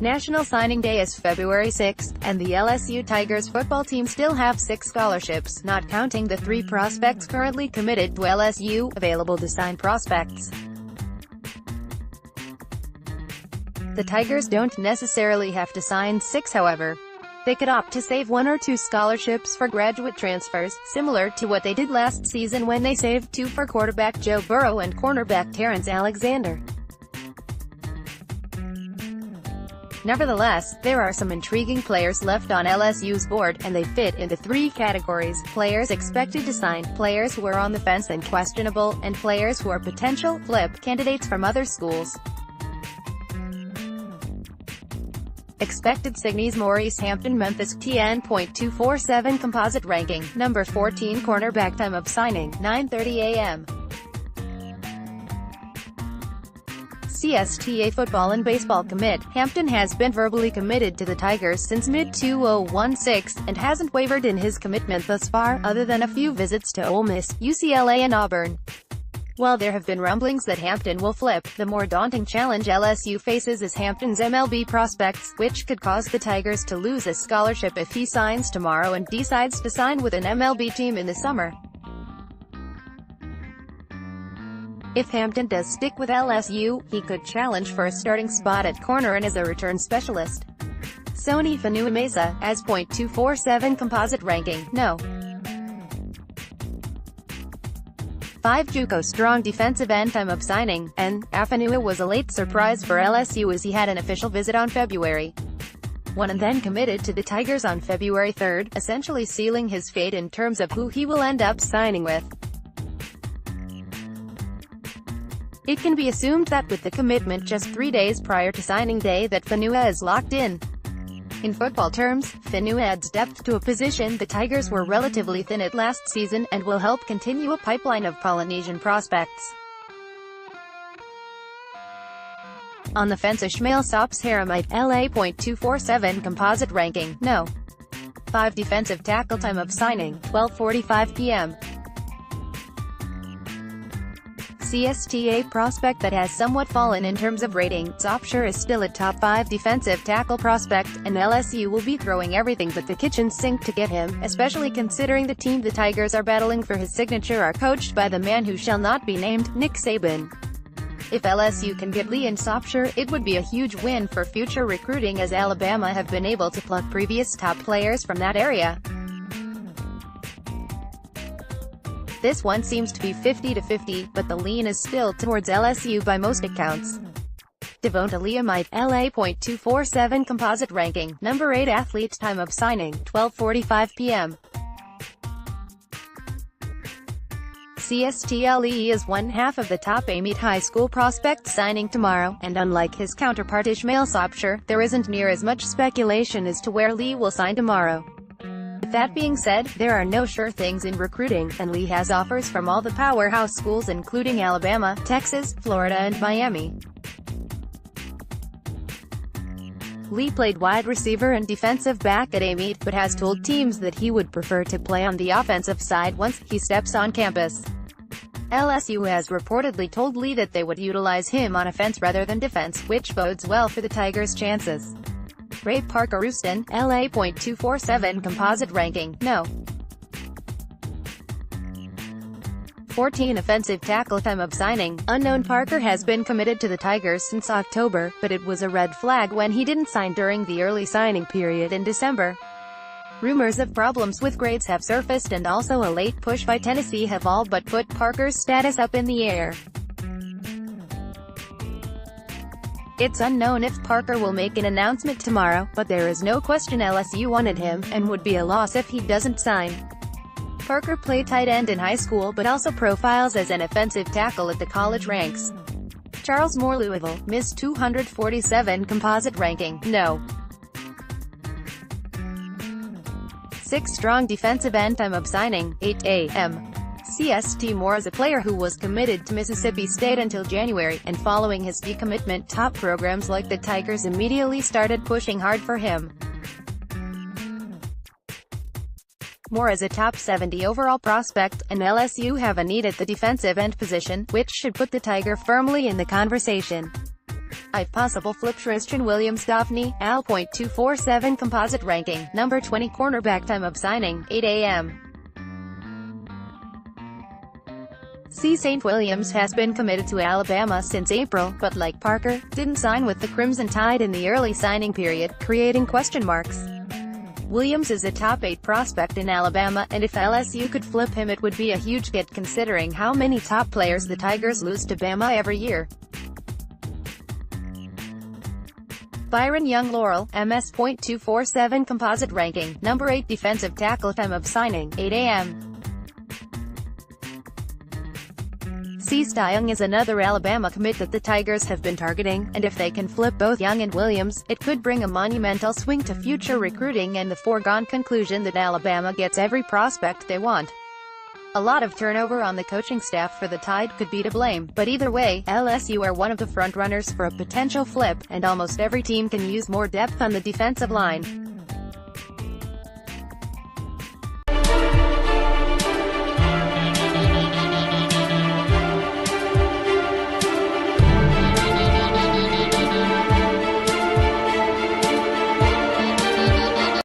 National Signing Day is February 6, and the LSU Tigers football team still have 6 scholarships, not counting the 3 prospects currently committed to LSU, available to sign prospects. The Tigers don't necessarily have to sign 6, however. They could opt to save 1 or 2 scholarships for graduate transfers, similar to what they did last season when they saved 2 for quarterback Joe Burrow and cornerback Terrence Alexander. Nevertheless, there are some intriguing players left on LSU's board, and they fit into 3 categories: players expected to sign, players who are on the fence and questionable, and players who are potential flip candidates from other schools. Expected signees: Maurice Hampton, Memphis, TN.247 composite ranking, number 14 cornerback, time of signing, 9:30 a.m. CSTA football and baseball commit. Hampton has been verbally committed to the Tigers since mid-2016, and hasn't wavered in his commitment thus far, other than a few visits to Ole Miss, UCLA and Auburn. While there have been rumblings that Hampton will flip, the more daunting challenge LSU faces is Hampton's MLB prospects, which could cause the Tigers to lose a scholarship if he signs tomorrow and decides to sign with an MLB team in the summer. If Hampton does stick with LSU, he could challenge for a starting spot at corner and as a return specialist. Sony Fanua Mesa, as .247 composite ranking, no. 5 JUCO strong defensive end, time of signing, and Afanua was a late surprise for LSU as he had an official visit on February 1 and then committed to the Tigers on February 3, essentially sealing his fate in terms of who he will end up signing with. It can be assumed that with the commitment just 3 days prior to signing day that Fanua is locked in. In football terms, Fanua adds depth to a position the Tigers were relatively thin at last season, and will help continue a pipeline of Polynesian prospects. On the fence: Ishmael Sops Haramite, LA.247 composite ranking, no. 5 defensive tackle, time of signing, 12:45 p.m. CSTA prospect that has somewhat fallen in terms of rating. Sopsher is still a top 5 defensive tackle prospect, and LSU will be throwing everything but the kitchen sink to get him, especially considering the team the Tigers are battling for his signature are coached by the man who shall not be named, Nick Saban. If LSU can get Lee and Sopsher, it would be a huge win for future recruiting, as Alabama have been able to pluck previous top players from that area. This one seems to be 50-50, but the lean is still towards LSU by most accounts. Devonta Liamite, LA.247 composite ranking, number 8 athlete, time of signing, 12:45 p.m. CSTLE is one half of the top Amite High School prospects signing tomorrow, and unlike his counterpart Ishmael Sopsher, there isn't near as much speculation as to where Lee will sign tomorrow. That being said, there are no sure things in recruiting, and Lee has offers from all the powerhouse schools including Alabama, Texas, Florida and Miami. Lee played wide receiver and defensive back at Amite, but has told teams that he would prefer to play on the offensive side once he steps on campus. LSU has reportedly told Lee that they would utilize him on offense rather than defense, which bodes well for the Tigers' chances. Ray Parker Houston, LA.247 composite ranking, no. 14 offensive tackle, time of signing, unknown. Parker has been committed to the Tigers since October, but it was a red flag when he didn't sign during the early signing period in December. Rumors of problems with grades have surfaced, and also a late push by Tennessee have all but put Parker's status up in the air. It's unknown if Parker will make an announcement tomorrow, but there is no question LSU wanted him, and would be a loss if he doesn't sign. Parker played tight end in high school but also profiles as an offensive tackle at the college ranks. Charles Moore, Louisville, Miss 247 composite ranking, no. 6 strong defensive end, time of signing, 8 a.m. CST Moore is a player who was committed to Mississippi State until January, and following his decommitment, top programs like the Tigers immediately started pushing hard for him. Moore is a top 70 overall prospect, and LSU have a need at the defensive end position, which should put the Tiger firmly in the conversation. I possible flip Tristan Williams Daphne, Al. .247 composite ranking, number 20 cornerback time of signing, 8 a.m. St. Williams has been committed to Alabama since April, but like Parker, didn't sign with the Crimson Tide in the early signing period, creating question marks. Williams is a top 8 prospect in Alabama, and if LSU could flip him it would be a huge get considering how many top players the Tigers lose to Bama every year. Byron Young Laurel, MS. .247 composite ranking, number 8 defensive tackle time of signing, 8 a.m. Young is another Alabama commit that the Tigers have been targeting, and if they can flip both Young and Williams, it could bring a monumental swing to future recruiting and the foregone conclusion that Alabama gets every prospect they want. A lot of turnover on the coaching staff for the Tide could be to blame, but either way, LSU are one of the frontrunners for a potential flip, and almost every team can use more depth on the defensive line.